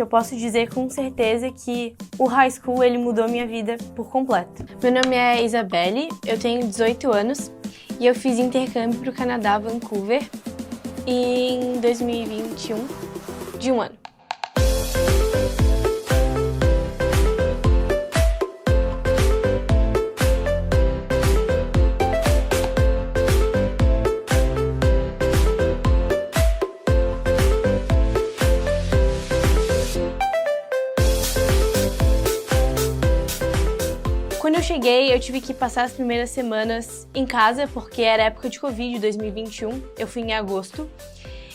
Eu posso dizer com certeza que o high school ele mudou minha vida por completo. Meu nome é Isabelle, eu tenho 18 anos e eu fiz intercâmbio para o Canadá, Vancouver, em 2021, de um ano. Quando eu cheguei, eu tive que passar as primeiras semanas em casa, porque era época de Covid, 2021, eu fui em agosto.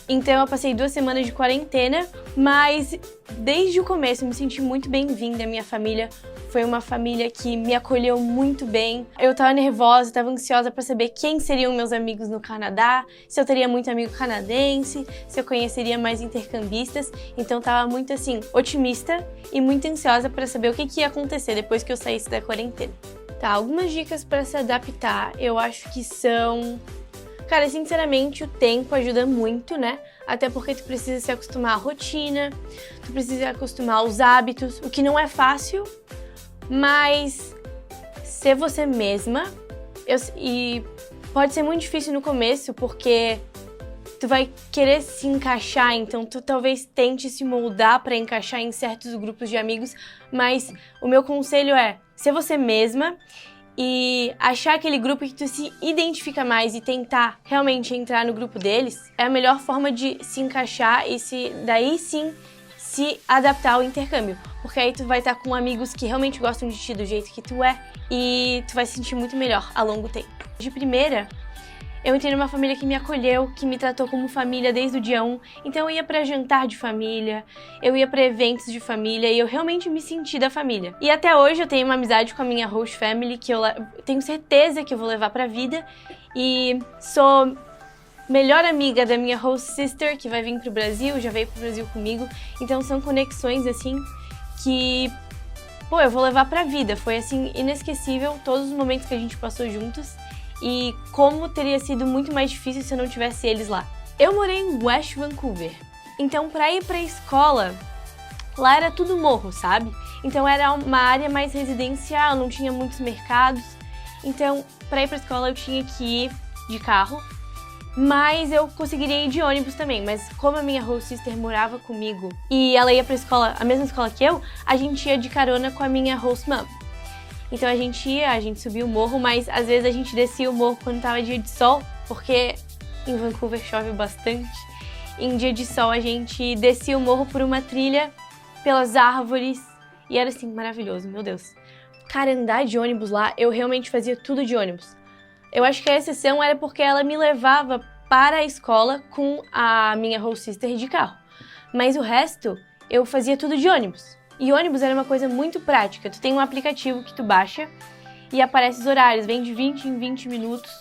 Então eu passei 2 semanas de quarentena, mas desde o começo eu me senti muito bem-vinda. A minha família foi uma família que me acolheu muito bem. Eu tava nervosa, tava ansiosa para saber quem seriam meus amigos no Canadá, se eu teria muito amigo canadense, se eu conheceria mais intercambistas. Então tava muito assim, otimista e muito ansiosa para saber o que ia acontecer depois que eu saísse da quarentena. Tá, algumas dicas para se adaptar, eu acho que são... Cara, sinceramente, o tempo ajuda muito, né? Até porque tu precisa se acostumar à rotina, tu precisa se acostumar aos hábitos, o que não é fácil, mas ser você mesma, e pode ser muito difícil no começo, porque tu vai querer se encaixar, então tu talvez tente se moldar para encaixar em certos grupos de amigos, mas o meu conselho é ser você mesma e achar aquele grupo que tu se identifica mais e tentar realmente entrar no grupo deles é a melhor forma de se encaixar e daí sim se adaptar ao intercâmbio. Porque aí tu vai estar com amigos que realmente gostam de ti do jeito que tu é e tu vai se sentir muito melhor a longo tempo. De primeira, eu entrei numa família que me acolheu, que me tratou como família desde o dia 1. Então eu ia pra jantar de família, eu ia pra eventos de família e eu realmente me senti da família. E até hoje eu tenho uma amizade com a minha host family que eu tenho certeza que eu vou levar pra vida. E sou melhor amiga da minha host sister, que vai vir pro Brasil, já veio pro Brasil comigo. Então são conexões assim que, eu vou levar pra vida. Foi assim inesquecível todos os momentos que a gente passou juntos. E como teria sido muito mais difícil se eu não tivesse eles lá. Eu morei em West Vancouver, então para ir para a escola, lá era tudo morro, sabe? Então era uma área mais residencial, não tinha muitos mercados. Então para ir para a escola eu tinha que ir de carro, mas eu conseguiria ir de ônibus também. Mas como a minha host sister morava comigo e ela ia para a escola, a mesma escola que eu, a gente ia de carona com a minha host mom. Então a gente subia o morro, mas às vezes a gente descia o morro quando tava dia de sol, porque em Vancouver chove bastante. Em dia de sol a gente descia o morro por uma trilha, pelas árvores, e era assim, maravilhoso, meu Deus. Cara, andar de ônibus lá, eu realmente fazia tudo de ônibus. Eu acho que a exceção era porque ela me levava para a escola com a minha host sister de carro. Mas o resto, eu fazia tudo de ônibus. E ônibus era uma coisa muito prática. Tu tem um aplicativo que tu baixa e aparece os horários, vem de 20 em 20 minutos.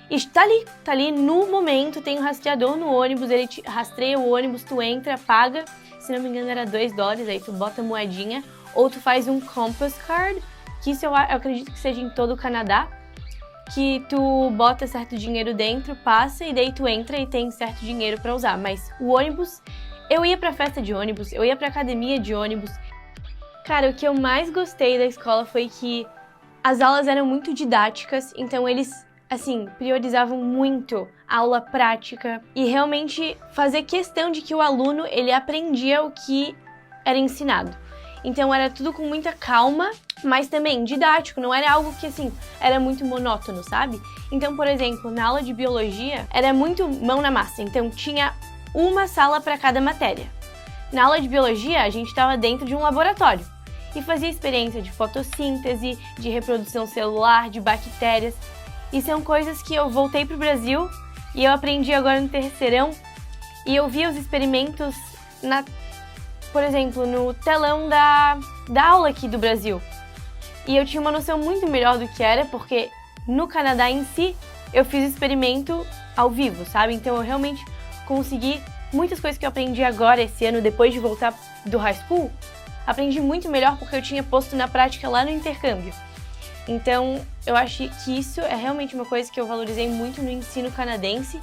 E tá ali no momento, tem um rastreador no ônibus, ele te rastreia o ônibus, tu entra, paga, se não me engano era $2, aí tu bota a moedinha, ou tu faz um Compass Card, que isso eu acredito que seja em todo o Canadá, que tu bota certo dinheiro dentro, passa e daí tu entra e tem certo dinheiro pra usar. Mas o ônibus, eu ia pra festa de ônibus, eu ia pra academia de ônibus. Cara, o que eu mais gostei da escola foi que as aulas eram muito didáticas, então eles, assim, priorizavam muito a aula prática e realmente fazer questão de que o aluno, ele aprendia o que era ensinado. Então era tudo com muita calma, mas também didático, não era algo que, assim, era muito monótono, sabe? Então, por exemplo, na aula de biologia, era muito mão na massa, então tinha uma sala para cada matéria. Na aula de biologia, a gente estava dentro de um laboratório e fazia experiência de fotossíntese, de reprodução celular, de bactérias. E são coisas que eu voltei pro Brasil e eu aprendi agora no terceirão e eu via os experimentos, por exemplo, no telão da aula aqui do Brasil. E eu tinha uma noção muito melhor do que era, porque no Canadá em si eu fiz experimento ao vivo, sabe? Então eu realmente consegui muitas coisas que eu aprendi agora esse ano, depois de voltar do high school, aprendi muito melhor porque eu tinha posto na prática lá no intercâmbio. Então, eu acho que isso é realmente uma coisa que eu valorizei muito no ensino canadense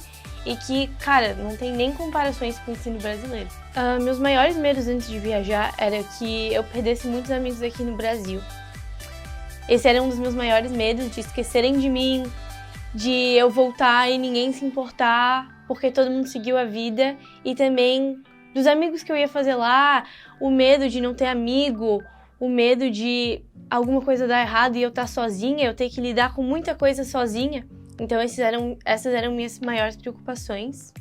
e que, cara, não tem nem comparações com o ensino brasileiro. Meus maiores medos antes de viajar era que eu perdesse muitos amigos aqui no Brasil. Esse era um dos meus maiores medos, de esquecerem de mim, de eu voltar e ninguém se importar, porque todo mundo seguiu a vida, e também dos amigos que eu ia fazer lá, o medo de não ter amigo, o medo de alguma coisa dar errado e eu estar sozinha, eu ter que lidar com muita coisa sozinha. Então essas eram minhas maiores preocupações.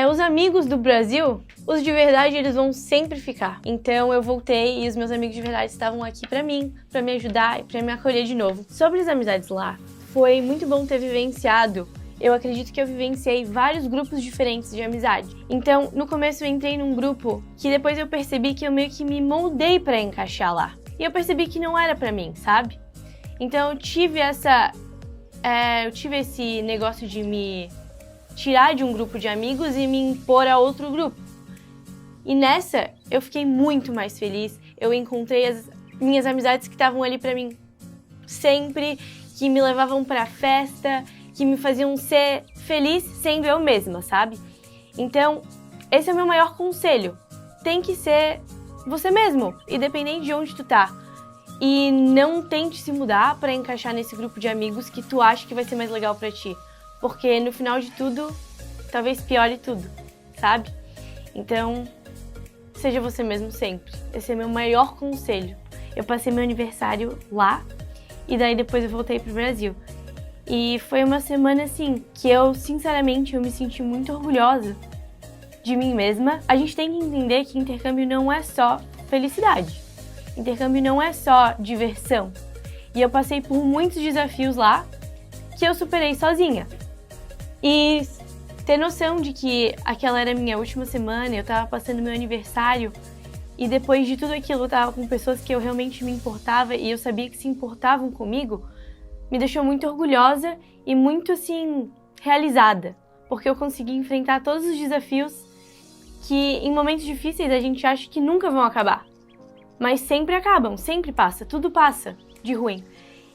Os amigos do Brasil, os de verdade, eles vão sempre ficar. Então eu voltei e os meus amigos de verdade estavam aqui pra mim, pra me ajudar e pra me acolher de novo. Sobre as amizades lá, foi muito bom ter vivenciado. Eu acredito que eu vivenciei vários grupos diferentes de amizade. Então, no começo eu entrei num grupo que depois eu percebi que eu meio que me moldei pra encaixar lá. E eu percebi que não era pra mim, sabe? Então eu tive esse negócio de me tirar de um grupo de amigos e me impor a outro grupo. E nessa, eu fiquei muito mais feliz. Eu encontrei as minhas amizades que estavam ali pra mim sempre, que me levavam pra festa, que me faziam ser feliz sendo eu mesma, sabe? Então, esse é o meu maior conselho. Tem que ser você mesmo, independente de onde tu tá. E não tente se mudar pra encaixar nesse grupo de amigos que tu acha que vai ser mais legal pra ti. Porque no final de tudo, talvez piore tudo, sabe? Então, seja você mesmo sempre. Esse é meu maior conselho. Eu passei meu aniversário lá e daí depois eu voltei pro Brasil. E foi uma semana, assim, que eu, sinceramente, eu me senti muito orgulhosa de mim mesma. A gente tem que entender que intercâmbio não é só felicidade. Intercâmbio não é só diversão. E eu passei por muitos desafios lá que eu superei sozinha. E ter noção de que aquela era a minha última semana, eu tava passando meu aniversário e depois de tudo aquilo eu tava com pessoas que eu realmente me importava e eu sabia que se importavam comigo, me deixou muito orgulhosa e muito, assim, realizada. Porque eu consegui enfrentar todos os desafios que em momentos difíceis a gente acha que nunca vão acabar. Mas sempre acabam, sempre passa, tudo passa de ruim.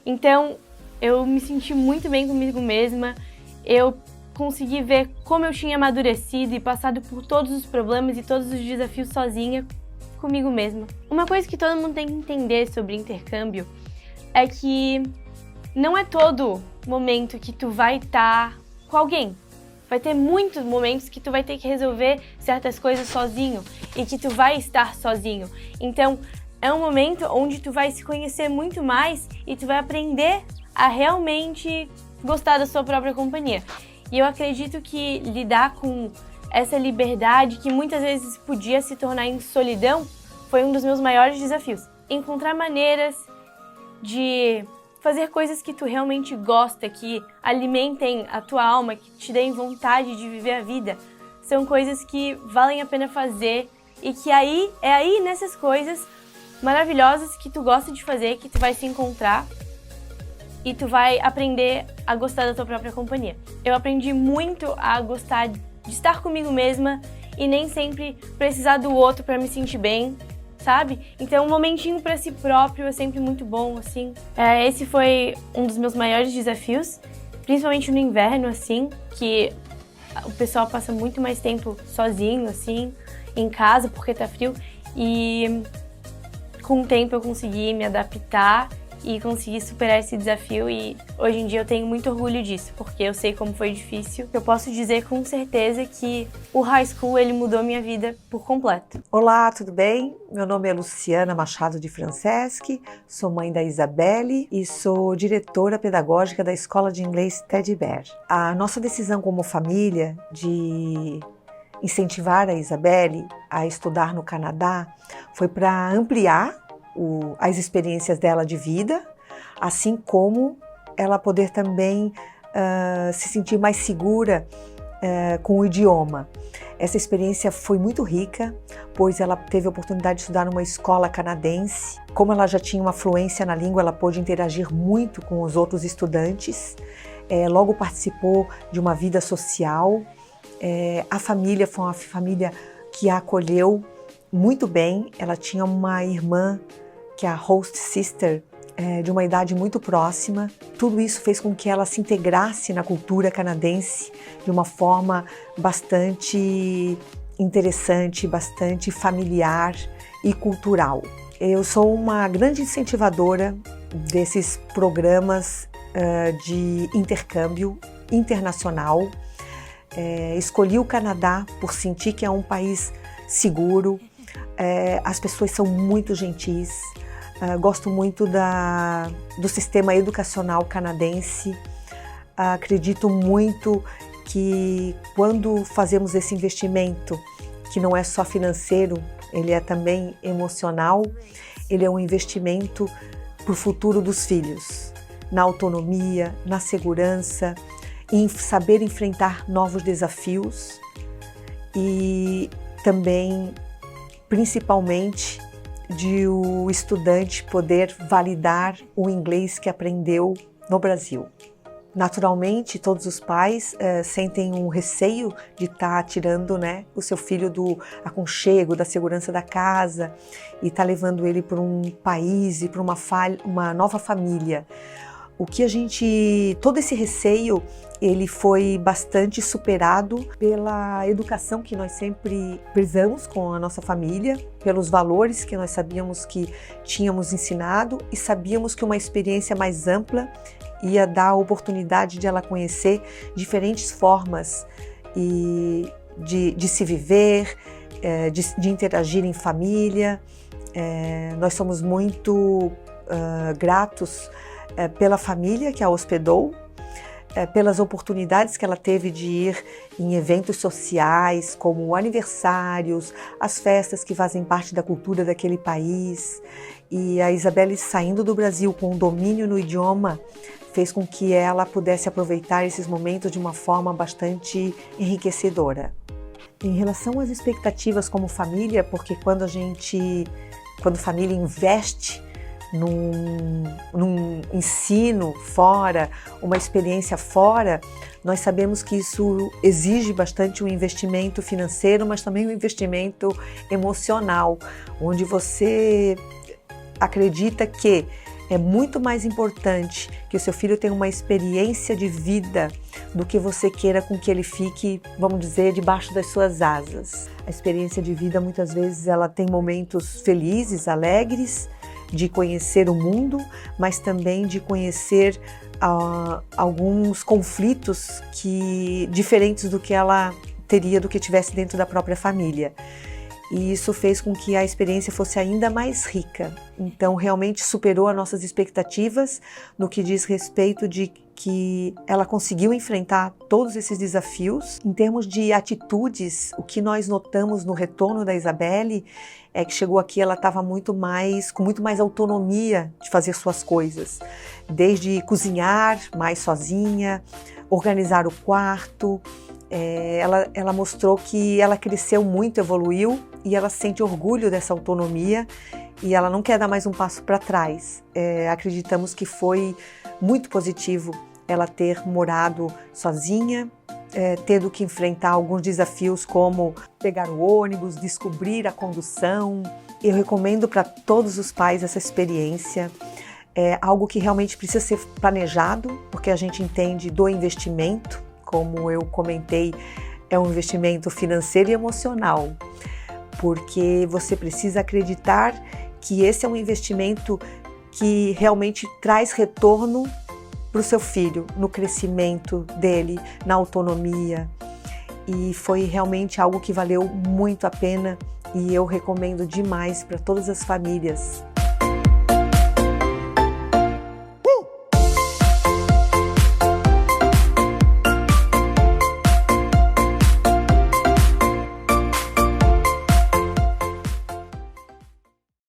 Então, eu me senti muito bem comigo mesma, eu consegui ver como eu tinha amadurecido e passado por todos os problemas e todos os desafios sozinha comigo mesma. Uma coisa que todo mundo tem que entender sobre intercâmbio é que não é todo momento que tu vai estar com alguém. Vai ter muitos momentos que tu vai ter que resolver certas coisas sozinho e que tu vai estar sozinho. Então, é um momento onde tu vai se conhecer muito mais e tu vai aprender a realmente gostar da sua própria companhia. E eu acredito que lidar com essa liberdade que muitas vezes podia se tornar em solidão foi um dos meus maiores desafios. Encontrar maneiras de fazer coisas que tu realmente gosta, que alimentem a tua alma, que te deem vontade de viver a vida, são coisas que valem a pena fazer e que é aí nessas coisas maravilhosas que tu gosta de fazer que tu vai se encontrar e tu vai aprender a gostar da tua própria companhia. Eu aprendi muito a gostar de estar comigo mesma e nem sempre precisar do outro para me sentir bem, sabe? Então um momentinho para si próprio é sempre muito bom, assim. Esse foi um dos meus maiores desafios, principalmente no inverno, assim, que o pessoal passa muito mais tempo sozinho, assim, em casa, porque tá frio. E com o tempo eu consegui me adaptar e consegui superar esse desafio e hoje em dia eu tenho muito orgulho disso, porque eu sei como foi difícil. Eu posso dizer com certeza que o high school, ele mudou minha vida por completo. Olá, tudo bem? Meu nome é Luciana Machado de Franceschi, sou mãe da Isabelle e sou diretora pedagógica da Escola de Inglês Teddy Bear. A nossa decisão como família de incentivar a Isabelle a estudar no Canadá foi para ampliar as experiências dela de vida, assim como ela poder também se sentir mais segura com o idioma. Essa experiência foi muito rica, pois ela teve a oportunidade de estudar numa escola canadense. Como ela já tinha uma fluência na língua, ela pôde interagir muito com os outros estudantes, logo participou de uma vida social. A família foi uma família que a acolheu muito bem. Ela tinha uma irmã, que é a host sister, de uma idade muito próxima. Tudo isso fez com que ela se integrasse na cultura canadense de uma forma bastante interessante, bastante familiar e cultural. Eu sou uma grande incentivadora desses programas de intercâmbio internacional. Escolhi o Canadá por sentir que é um país seguro, as pessoas são muito gentis, gosto muito do sistema educacional canadense, acredito muito que quando fazemos esse investimento, que não é só financeiro, ele é também emocional, ele é um investimento para o futuro dos filhos, na autonomia, na segurança, em saber enfrentar novos desafios e também, principalmente, de o estudante poder validar o inglês que aprendeu no Brasil. Naturalmente, todos os pais sentem um receio de estar tirando, o seu filho do aconchego, da segurança da casa e estar levando ele para um país e para uma nova família. Todo esse receio, ele foi bastante superado pela educação que nós sempre prezamos com a nossa família, pelos valores que nós sabíamos que tínhamos ensinado e sabíamos que uma experiência mais ampla ia dar a oportunidade de ela conhecer diferentes formas de se viver, de interagir em família. Nós somos muito gratos pela família que a hospedou, pelas oportunidades que ela teve de ir em eventos sociais, como aniversários, as festas que fazem parte da cultura daquele país. E a Isabelle, saindo do Brasil com um domínio no idioma, fez com que ela pudesse aproveitar esses momentos de uma forma bastante enriquecedora. Em relação às expectativas como família, porque quando família investe num ensino fora, uma experiência fora, nós sabemos que isso exige bastante um investimento financeiro, mas também um investimento emocional, onde você acredita que é muito mais importante que o seu filho tenha uma experiência de vida do que você queira com que ele fique, vamos dizer, debaixo das suas asas. A experiência de vida, muitas vezes, ela tem momentos felizes, alegres, de conhecer o mundo, mas também de conhecer alguns conflitos diferentes do que ela teria do que tivesse dentro da própria família. E isso fez com que a experiência fosse ainda mais rica. Então, realmente superou as nossas expectativas no que diz respeito de que ela conseguiu enfrentar todos esses desafios. Em termos de atitudes, o que nós notamos no retorno da Isabelle é que chegou aqui, ela estava com muito mais autonomia de fazer suas coisas, desde cozinhar mais sozinha, organizar o quarto. Ela mostrou que ela cresceu muito, evoluiu, e ela sente orgulho dessa autonomia e ela não quer dar mais um passo para trás. Acreditamos que foi muito positivo ela ter morado sozinha, tendo que enfrentar alguns desafios como pegar o ônibus, descobrir a condução. Eu recomendo para todos os pais essa experiência. É algo que realmente precisa ser planejado, porque a gente entende do investimento, como eu comentei, é um investimento financeiro e emocional, porque você precisa acreditar que esse é um investimento que realmente traz retorno para o seu filho, no crescimento dele, na autonomia. E foi realmente algo que valeu muito a pena e eu recomendo demais para todas as famílias.